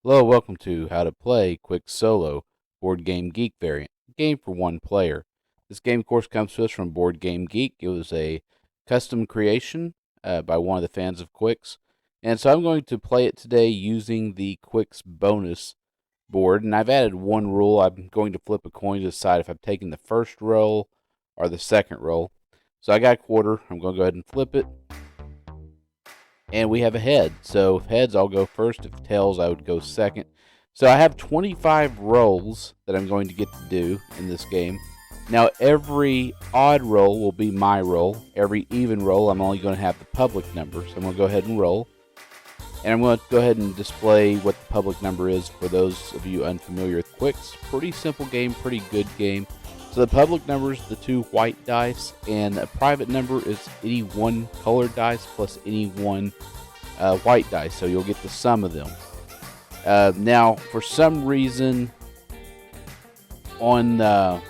Hello, welcome to How to Play Qwixx Solo Bgg Variant, a game for one player. This game, of course, comes to us from Bgg. It was a custom creation by one of the fans of Qwixx. And so I'm going to play it today using the Qwixx bonus board. And I've added one rule. I'm going to flip a coin to decide if I'm taking the first roll or the second roll. So I got a quarter. I'm going to go ahead and flip it. And we have a head. So if heads, I'll go first. If tails, I would go second. So I have 25 rolls that I'm going to get to do in this game. Now every odd roll will be my roll. Every even roll, I'm only going to have the public number. So I'm going to go ahead and roll. And I'm going to go ahead and display what the public number is for those of you unfamiliar with Qwixx. Pretty simple game, pretty good game. So the public number is the 2 white dice, and a private number is any one colored dice plus any one white dice. So you'll get the sum of them. Now, for some reason, on my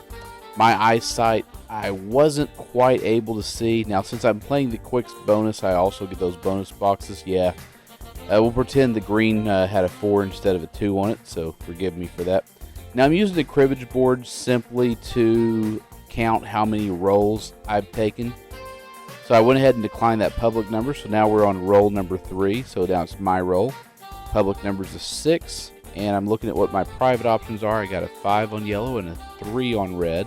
eyesight, I wasn't quite able to see. Now, since I'm playing the Qwixx bonus, I also get those bonus boxes. Yeah, we'll pretend the green had a 4 instead of a 2 on it, so forgive me for that. Now I'm using the cribbage board simply to count how many rolls I've taken. So I went ahead and declined that public number. So now we're on roll number 3. So now it's my roll. Public number is a 6. And I'm looking at what my private options are. I got a 5 on yellow and a 3 on red.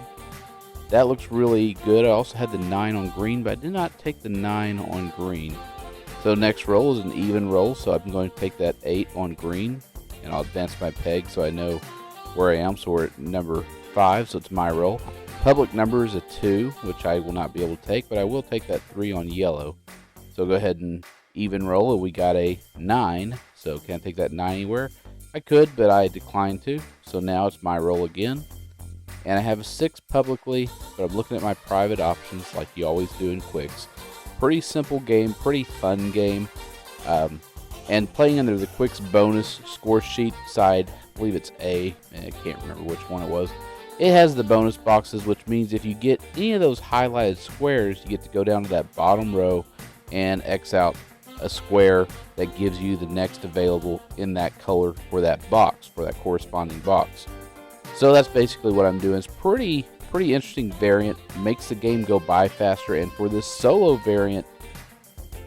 That looks really good. I also had the 9 on green, but I did not take the 9 on green. So next roll is an even roll. So I'm going to take that 8 on green. And I'll advance my peg so I know where I am. So we're at number 5, so it's my roll. Public number is a 2, which I will not be able to take, but I will take that 3 on yellow. So go ahead and even roll, and we got a 9. So can't take that 9 anywhere. I could, but I declined to. So now it's my roll again. And I have a 6 publicly, but I'm looking at my private options like you always do in Qwixx. Pretty simple game, pretty fun game. And playing under the Qwixx bonus score sheet side, I believe it's A, and I can't remember which one it was. It has the bonus boxes, which means if you get any of those highlighted squares, you get to go down to that bottom row and X out a square that gives you the next available in that color for that box, for that corresponding box. So that's basically what I'm doing. It's pretty interesting variant, makes the game go by faster, and for this solo variant,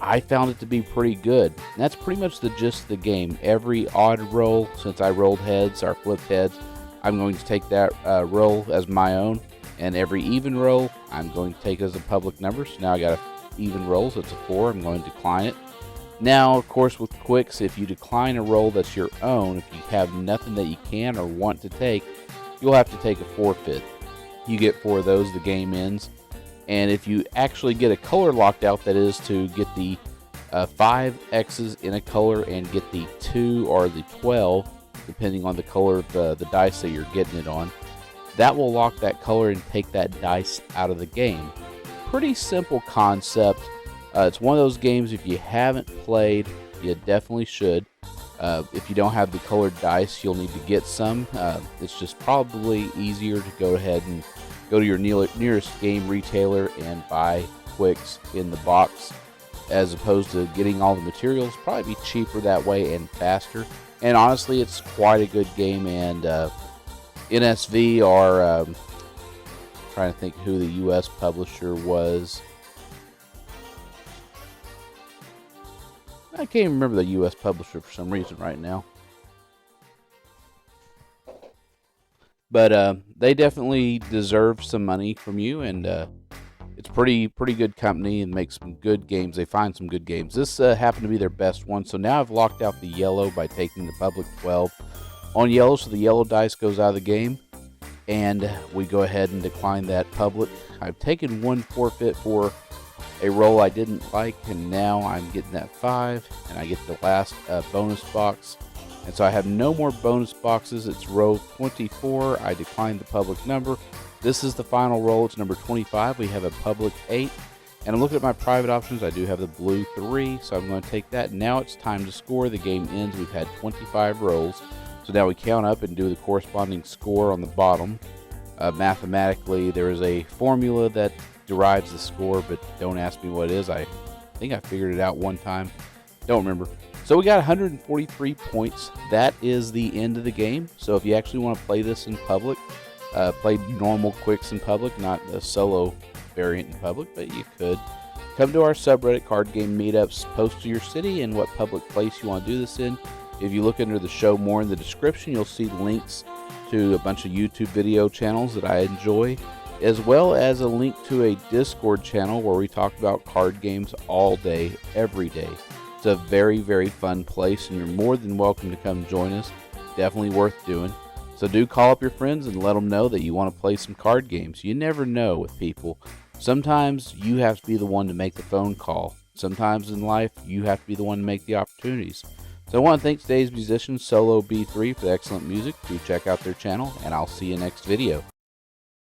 I found it to be pretty good. And that's pretty much the gist of the game. Every odd roll, since I rolled heads or flipped heads, I'm going to take that roll as my own. And every even roll, I'm going to take as a public number. So now I got an even roll, so it's a 4. I'm going to decline it. Now, of course, with Qwixx, if you decline a roll that's your own, if you have nothing that you can or want to take, you'll have to take a forfeit. You get 4 of those, the game ends. And if you actually get a color locked out, that is to get the 5 X's in a color and get the 2 or the 12, depending on the color of the dice that you're getting it on, that will lock that color and take that dice out of the game. Pretty simple concept. It's one of those games, if you haven't played, you definitely should. If you don't have the colored dice, you'll need to get some. It's just probably easier to go ahead and go to your nearest game retailer and buy Qwixx in the box, as opposed to getting all the materials. Probably be cheaper that way and faster. And honestly, it's quite a good game. And NSV are trying to think who the U.S. publisher was. I can't remember the U.S. publisher for some reason right now. But they definitely deserve some money from you, and it's pretty good company and makes some good games. They find some good games. This happened to be their best one, so now I've locked out the yellow by taking the public 12 on yellow, so the yellow dice goes out of the game, and we go ahead and decline that public. I've taken 1 forfeit for a roll I didn't like, and now I'm getting that 5, and I get the last bonus box. And so I have no more bonus boxes. It's row 24. I declined the public number. This is the final roll. It's number 25. We have a public 8. And I'm looking at my private options. I do have the blue 3, so I'm going to take that. Now it's time to score. The game ends. We've had 25 rolls. So now we count up and do the corresponding score on the bottom. Mathematically, there is a formula that derives the score, but don't ask me what it is. I think I figured it out one time. Don't remember. So we got 143 points. That is the end of the game. So if you actually want to play this in public, play normal Qwixx in public, not a solo variant in public, but you could. Come to our subreddit card game meetups, post to your city and what public place you want to do this in. If you look under the show more in the description, you'll see links to a bunch of YouTube video channels that I enjoy, as well as a link to a Discord channel where we talk about card games all day, every day. It's a very, very fun place, and you're more than welcome to come join us. Definitely worth doing. So do call up your friends and let them know that you want to play some card games. You never know with people. Sometimes you have to be the one to make the phone call. Sometimes in life, you have to be the one to make the opportunities. So I want to thank today's musician, Solo Bgg for the excellent music. Do check out their channel, and I'll see you next video.